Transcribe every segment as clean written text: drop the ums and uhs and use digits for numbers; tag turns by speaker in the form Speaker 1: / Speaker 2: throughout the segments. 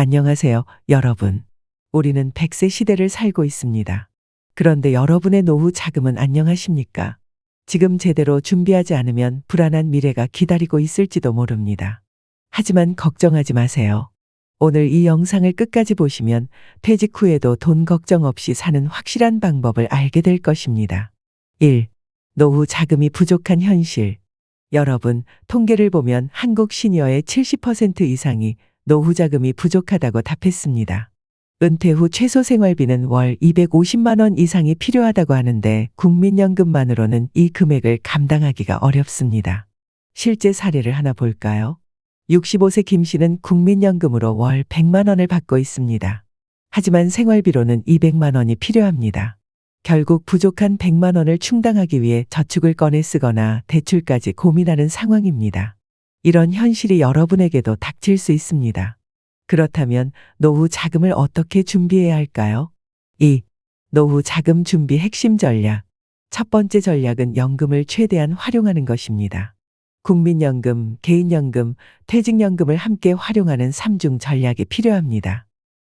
Speaker 1: 안녕하세요, 여러분. 우리는 100세 시대를 살고 있습니다. 그런데 여러분의 노후 자금은 안녕하십니까? 지금 제대로 준비하지 않으면 불안한 미래가 기다리고 있을지도 모릅니다. 하지만 걱정하지 마세요. 오늘 이 영상을 끝까지 보시면 퇴직 후에도 돈 걱정 없이 사는 확실한 방법을 알게 될 것입니다. 1. 노후 자금이 부족한 현실. 여러분, 통계를 보면 한국 시니어의 70% 이상이 노후 자금이 부족하다고 답했습니다. 은퇴 후 최소 생활비는 월 250만 원 이상이 필요하다고 하는데 국민연금만으로는 이 금액을 감당하기가 어렵습니다. 실제 사례를 하나 볼까요? 65세 김 씨는 국민연금으로 월 100만 원을 받고 있습니다. 하지만 생활비로는 200만 원이 필요합니다. 결국 부족한 100만 원을 충당하기 위해 저축을 꺼내 쓰거나 대출까지 고민하는 상황입니다. 이런 현실이 여러분에게도 닥칠 수 있습니다. 그렇다면 노후 자금을 어떻게 준비해야 할까요? 2. 노후 자금 준비 핵심 전략. 첫 번째 전략은 연금을 최대한 활용하는 것입니다. 국민연금, 개인연금, 퇴직연금을 함께 활용하는 3중 전략이 필요합니다.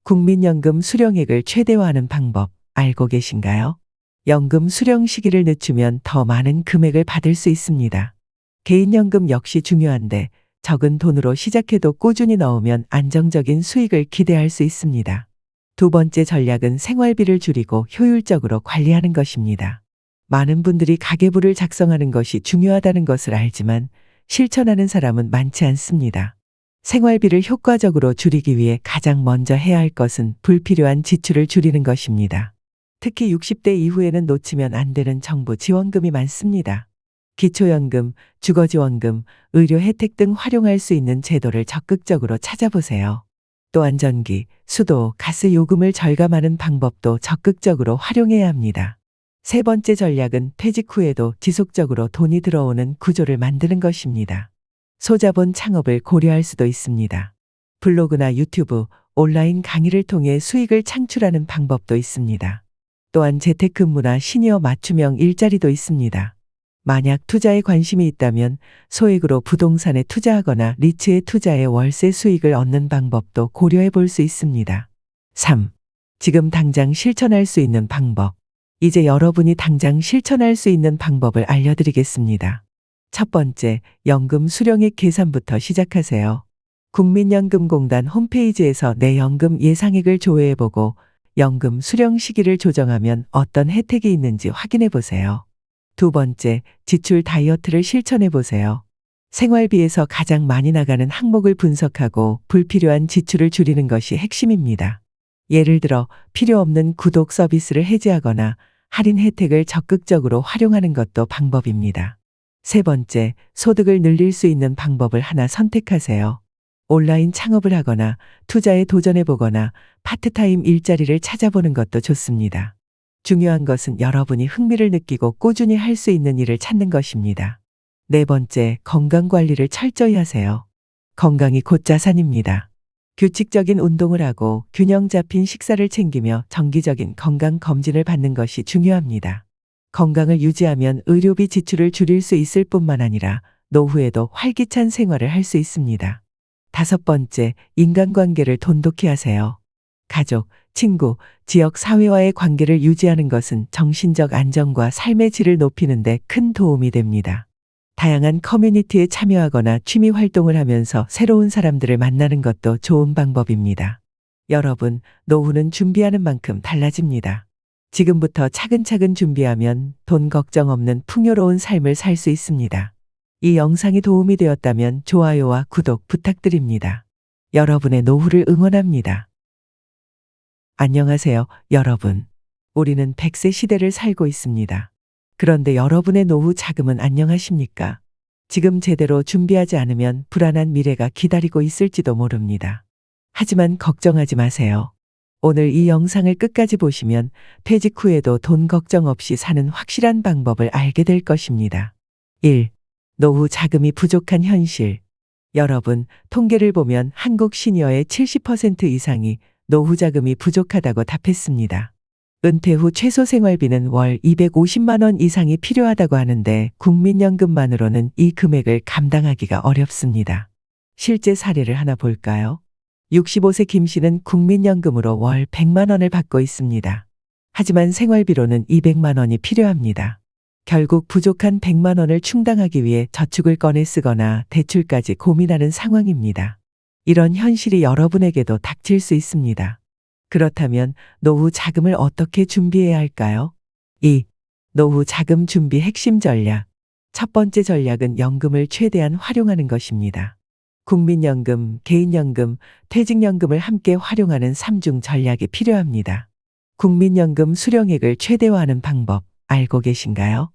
Speaker 1: 국민연금 수령액을 최대화하는 방법 알고 계신가요? 연금 수령 시기를 늦추면 더 많은 금액을 받을 수 있습니다. 개인연금 역시 중요한데 적은 돈으로 시작해도 꾸준히 넣으면 안정적인 수익을 기대할 수 있습니다. 두 번째 전략은 생활비를 줄이고 효율적으로 관리하는 것입니다. 많은 분들이 가계부를 작성하는 것이 중요하다는 것을 알지만 실천하는 사람은 많지 않습니다. 생활비를 효과적으로 줄이기 위해 가장 먼저 해야 할 것은 불필요한 지출을 줄이는 것입니다. 특히 60대 이후에는 놓치면 안 되는 정부 지원금이 많습니다. 기초연금, 주거지원금, 의료 혜택 등 활용할 수 있는 제도를 적극적으로 찾아보세요. 또한 전기, 수도, 가스 요금을 절감하는 방법도 적극적으로 활용해야 합니다. 세 번째 전략은 퇴직 후에도 지속적으로 돈이 들어오는 구조를 만드는 것입니다. 소자본 창업을 고려할 수도 있습니다. 블로그나 유튜브, 온라인 강의를 통해 수익을 창출하는 방법도 있습니다. 또한 재택근무나 시니어 맞춤형 일자리도 있습니다. 만약 투자에 관심이 있다면 소액으로 부동산에 투자하거나 리츠에 투자해 월세 수익을 얻는 방법도 고려해 볼 수 있습니다. 3. 지금 당장 실천할 수 있는 방법. 이제 여러분이 당장 실천할 수 있는 방법을 알려드리겠습니다. 첫 번째, 연금 수령액 계산부터 시작하세요. 국민연금공단 홈페이지에서 내 연금 예상액을 조회해보고 연금 수령 시기를 조정하면 어떤 혜택이 있는지 확인해 보세요. 두 번째, 지출 다이어트를 실천해 보세요. 생활비에서 가장 많이 나가는 항목을 분석하고 불필요한 지출을 줄이는 것이 핵심입니다. 예를 들어 필요 없는 구독 서비스를 해지하거나 할인 혜택을 적극적으로 활용하는 것도 방법입니다. 세 번째, 소득을 늘릴 수 있는 방법을 하나 선택하세요. 온라인 창업을 하거나 투자에 도전해 보거나 파트타임 일자리를 찾아보는 것도 좋습니다. 중요한 것은 여러분이 흥미를 느끼고 꾸준히 할 수 있는 일을 찾는 것입니다. 네 번째, 건강관리를 철저히 하세요. 건강이 곧 자산입니다. 규칙적인 운동을 하고 균형 잡힌 식사를 챙기며 정기적인 건강검진을 받는 것이 중요합니다. 건강을 유지하면 의료비 지출을 줄일 수 있을 뿐만 아니라 노후에도 활기찬 생활을 할 수 있습니다. 다섯 번째, 인간관계를 돈독히 하세요. 가족, 친구, 지역 사회와의 관계를 유지하는 것은 정신적 안정과 삶의 질을 높이는 데 큰 도움이 됩니다. 다양한 커뮤니티에 참여하거나 취미 활동을 하면서 새로운 사람들을 만나는 것도 좋은 방법입니다. 여러분, 노후는 준비하는 만큼 달라집니다. 지금부터 차근차근 준비하면 돈 걱정 없는 풍요로운 삶을 살 수 있습니다. 이 영상이 도움이 되었다면 좋아요와 구독 부탁드립니다. 여러분의 노후를 응원합니다. 안녕하세요, 여러분. 우리는 100세 시대를 살고 있습니다. 그런데 여러분의 노후 자금은 안녕하십니까? 지금 제대로 준비하지 않으면 불안한 미래가 기다리고 있을지도 모릅니다. 하지만 걱정하지 마세요. 오늘 이 영상을 끝까지 보시면 퇴직 후에도 돈 걱정 없이 사는 확실한 방법을 알게 될 것입니다. 1. 노후 자금이 부족한 현실. 여러분, 통계를 보면 한국 시니어의 70% 이상이 노후 자금이 부족하다고 답했습니다. 은퇴 후 최소 생활비는 월 250만 원 이상이 필요하다고 하는데 국민연금만으로는 이 금액을 감당하기가 어렵습니다. 실제 사례를 하나 볼까요? 65세 김 씨는 국민연금으로 월 100만 원을 받고 있습니다. 하지만 생활비로는 200만 원이 필요합니다. 결국 부족한 100만 원을 충당하기 위해 저축을 꺼내 쓰거나 대출까지 고민하는 상황입니다. 이런 현실이 여러분에게도 닥칠 수 있습니다. 그렇다면 노후 자금을 어떻게 준비해야 할까요? 2. 노후 자금 준비 핵심 전략. 첫 번째 전략은 연금을 최대한 활용하는 것입니다. 국민연금, 개인연금, 퇴직연금을 함께 활용하는 3중 전략이 필요합니다. 국민연금 수령액을 최대화하는 방법 알고 계신가요?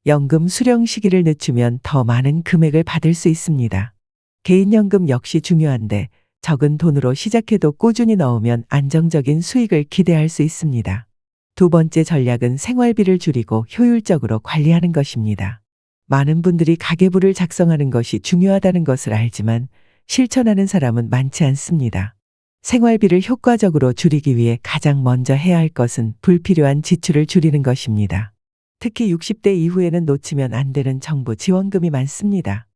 Speaker 1: 연금 수령 시기를 늦추면 더 많은 금액을 받을 수 있습니다. 개인연금 역시 중요한데 적은 돈으로 시작해도 꾸준히 넣으면 안정적인 수익을 기대할 수 있습니다. 두 번째 전략은 생활비를 줄이고 효율적으로 관리하는 것입니다. 많은 분들이 가계부를 작성하는 것이 중요하다는 것을 알지만 실천하는 사람은 많지 않습니다. 생활비를 효과적으로 줄이기 위해 가장 먼저 해야 할 것은 불필요한 지출을 줄이는 것입니다. 특히 60대 이후에는 놓치면 안 되는 정부 지원금이 많습니다.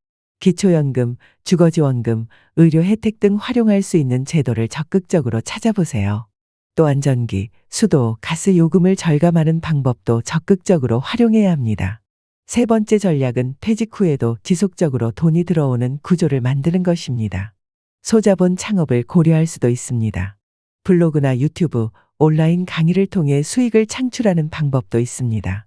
Speaker 1: 기초연금, 주거지원금, 의료 혜택 등 활용할 수 있는 제도를 적극적으로 찾아보세요. 또한 전기, 수도, 가스 요금을 절감하는 방법도 적극적으로 활용해야 합니다. 세 번째 전략은 퇴직 후에도 지속적으로 돈이 들어오는 구조를 만드는 것입니다. 소자본 창업을 고려할 수도 있습니다. 블로그나 유튜브, 온라인 강의를 통해 수익을 창출하는 방법도 있습니다.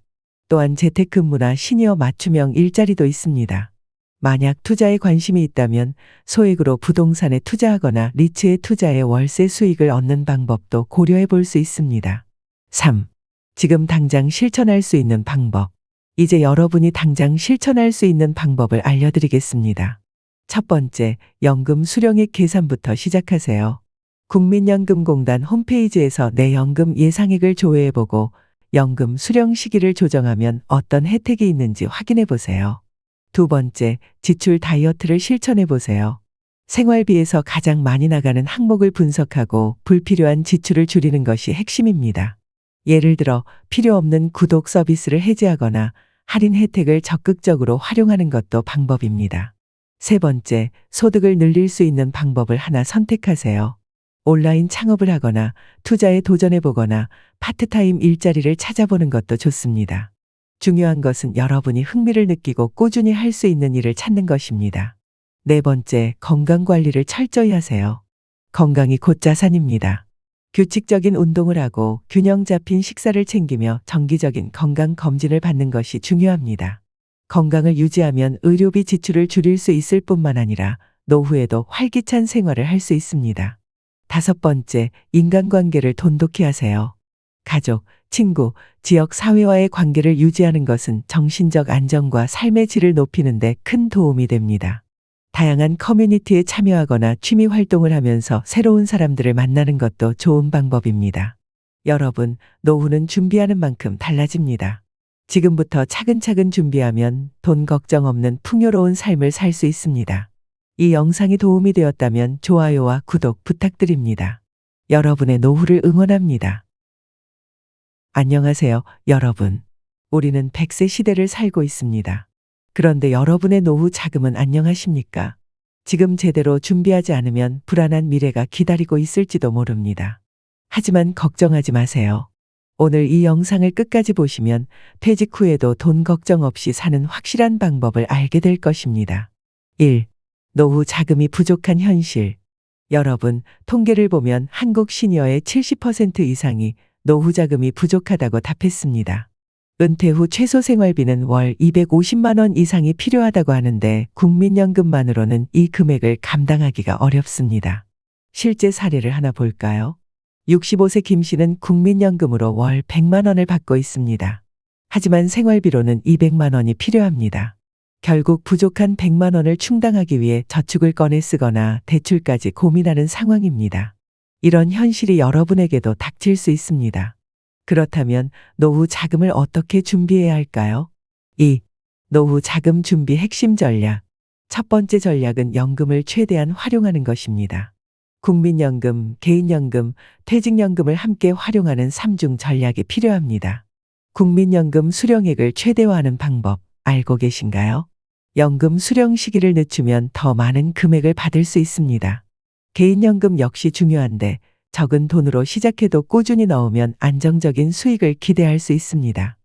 Speaker 1: 또한 재택근무나 시니어 맞춤형 일자리도 있습니다. 만약 투자에 관심이 있다면 소액으로 부동산에 투자하거나 리츠에 투자해 월세 수익을 얻는 방법도 고려해 볼 수 있습니다. 3. 지금 당장 실천할 수 있는 방법. 이제 여러분이 당장 실천할 수 있는 방법을 알려드리겠습니다. 첫 번째, 연금 수령액 계산부터 시작하세요. 국민연금공단 홈페이지에서 내 연금 예상액을 조회해보고 연금 수령 시기를 조정하면 어떤 혜택이 있는지 확인해 보세요. 두 번째, 지출 다이어트를 실천해 보세요. 생활비에서 가장 많이 나가는 항목을 분석하고 불필요한 지출을 줄이는 것이 핵심입니다. 예를 들어 필요 없는 구독 서비스를 해지하거나 할인 혜택을 적극적으로 활용하는 것도 방법입니다. 세 번째, 소득을 늘릴 수 있는 방법을 하나 선택하세요. 온라인 창업을 하거나 투자에 도전해 보거나 파트타임 일자리를 찾아보는 것도 좋습니다. 중요한 것은 여러분이 흥미를 느끼고 꾸준히 할 수 있는 일을 찾는 것입니다. 네 번째, 건강 관리를 철저히 하세요. 건강이 곧 자산입니다. 규칙적인 운동을 하고 균형 잡힌 식사를 챙기며 정기적인 건강 검진을 받는 것이 중요합니다. 건강을 유지하면 의료비 지출을 줄일 수 있을 뿐만 아니라 노후에도 활기찬 생활을 할 수 있습니다. 다섯 번째, 인간관계를 돈독히 하세요. 가족, 친구, 지역 사회와의 관계를 유지하는 것은 정신적 안정과 삶의 질을 높이는 데 큰 도움이 됩니다. 다양한 커뮤니티에 참여하거나 취미 활동을 하면서 새로운 사람들을 만나는 것도 좋은 방법입니다. 여러분, 노후는 준비하는 만큼 달라집니다. 지금부터 차근차근 준비하면 돈 걱정 없는 풍요로운 삶을 살 수 있습니다. 이 영상이 도움이 되었다면 좋아요와 구독 부탁드립니다. 여러분의 노후를 응원합니다. 안녕하세요, 여러분. 우리는 100세 시대를 살고 있습니다. 그런데 여러분의 노후 자금은 안녕하십니까? 지금 제대로 준비하지 않으면 불안한 미래가 기다리고 있을지도 모릅니다. 하지만 걱정하지 마세요. 오늘 이 영상을 끝까지 보시면 퇴직 후에도 돈 걱정 없이 사는 확실한 방법을 알게 될 것입니다. 1. 노후 자금이 부족한 현실. 여러분, 통계를 보면 한국 시니어의 70% 이상이 노후 자금이 부족하다고 답했습니다. 은퇴 후 최소 생활비는 월 250만 원 이상이 필요하다고 하는데 국민연금만으로는 이 금액을 감당하기가 어렵습니다. 실제 사례를 하나 볼까요? 65세 김 씨는 국민연금으로 월 100만 원을 받고 있습니다. 하지만 생활비로는 200만 원이 필요합니다. 결국 부족한 100만 원을 충당하기 위해 저축을 꺼내 쓰거나 대출까지 고민하는 상황입니다. 이런 현실이 여러분에게도 닥칠 수 있습니다. 그렇다면 노후 자금을 어떻게 준비해야 할까요? 2. 노후 자금 준비 핵심 전략. 첫 번째 전략은 연금을 최대한 활용하는 것입니다. 국민연금, 개인연금, 퇴직연금을 함께 활용하는 3중 전략이 필요합니다. 국민연금 수령액을 최대화하는 방법 알고 계신가요? 연금 수령 시기를 늦추면 더 많은 금액을 받을 수 있습니다. 개인연금 역시 중요한데 적은 돈으로 시작해도 꾸준히 넣으면 안정적인 수익을 기대할 수 있습니다.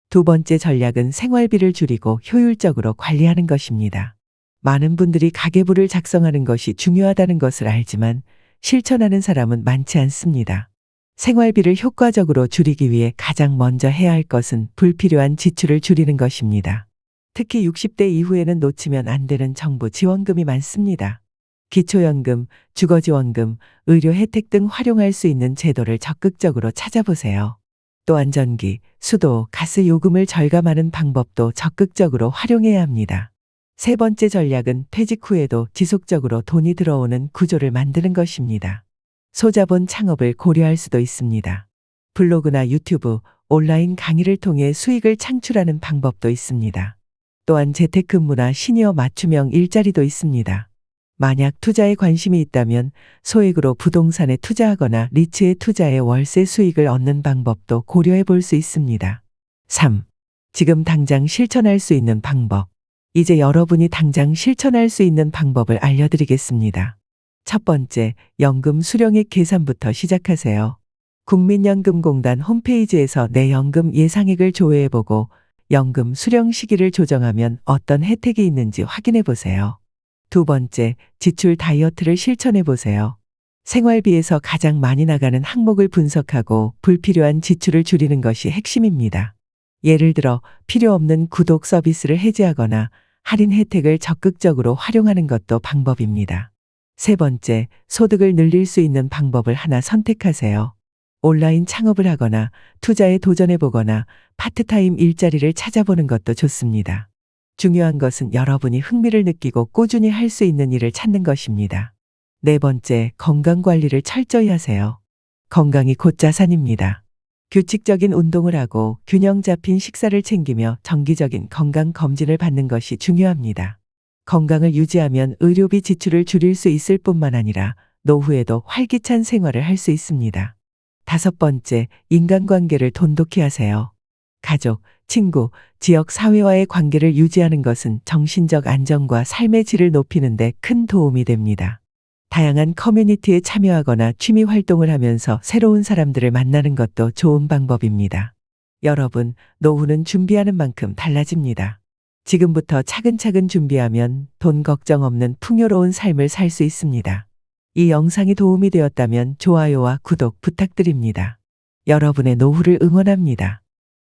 Speaker 1: 두 번째 전략은 생활비를 줄이고 효율적으로 관리하는 것입니다. 많은 분들이 가계부를 작성하는 것이 중요하다는 것을 알지만 실천하는 사람은 많지 않습니다. 생활비를 효과적으로 줄이기 위해 가장 먼저 해야 할 것은 불필요한 지출을 줄이는 것입니다. 특히 60대 이후에는 놓치면 안 되는 정부 지원금이 많습니다. 기초연금, 주거지원금, 의료 혜택 등 활용할 수 있는 제도를 적극적으로 찾아보세요. 또한 전기, 수도, 가스 요금을 절감하는 방법도 적극적으로 활용해야 합니다. 세 번째 전략은 퇴직 후에도 지속적으로 돈이 들어오는 구조를 만드는 것입니다. 소자본 창업을 고려할 수도 있습니다. 블로그나 유튜브, 온라인 강의를 통해 수익을 창출하는 방법도 있습니다. 또한 재택근무나 시니어 맞춤형 일자리도 있습니다. 만약 투자에 관심이 있다면 소액으로 부동산에 투자하거나 리츠에 투자해 월세 수익을 얻는 방법도 고려해 볼 수 있습니다. 3. 지금 당장 실천할 수 있는 방법. 이제 여러분이 당장 실천할 수 있는 방법을 알려드리겠습니다. 첫 번째, 연금 수령액 계산부터 시작하세요. 국민연금공단 홈페이지에서 내 연금 예상액을 조회해보고 연금 수령 시기를 조정하면 어떤 혜택이 있는지 확인해 보세요. 두 번째, 지출 다이어트를 실천해 보세요. 생활비에서 가장 많이 나가는 항목을 분석하고 불필요한 지출을 줄이는 것이 핵심입니다. 예를 들어 필요 없는 구독 서비스를 해지하거나 할인 혜택을 적극적으로 활용하는 것도 방법입니다. 세 번째, 소득을 늘릴 수 있는 방법을 하나 선택하세요. 온라인 창업을 하거나 투자에 도전해 보거나 파트타임 일자리를 찾아보는 것도 좋습니다. 중요한 것은 여러분이 흥미를 느끼고 꾸준히 할 수 있는 일을 찾는 것입니다. 네 번째, 건강 관리를 철저히 하세요. 건강이 곧 자산입니다. 규칙적인 운동을 하고 균형 잡힌 식사를 챙기며 정기적인 건강 검진을 받는 것이 중요합니다. 건강을 유지하면 의료비 지출을 줄일 수 있을 뿐만 아니라 노후에도 활기찬 생활을 할 수 있습니다. 다섯 번째, 인간관계를 돈독히 하세요. 가족, 친구, 지역 사회와의 관계를 유지하는 것은 정신적 안정과 삶의 질을 높이는 데 큰 도움이 됩니다. 다양한 커뮤니티에 참여하거나 취미 활동을 하면서 새로운 사람들을 만나는 것도 좋은 방법입니다. 여러분, 노후는 준비하는 만큼 달라집니다. 지금부터 차근차근 준비하면 돈 걱정 없는 풍요로운 삶을 살 수 있습니다. 이 영상이 도움이 되었다면 좋아요와 구독 부탁드립니다. 여러분의 노후를 응원합니다.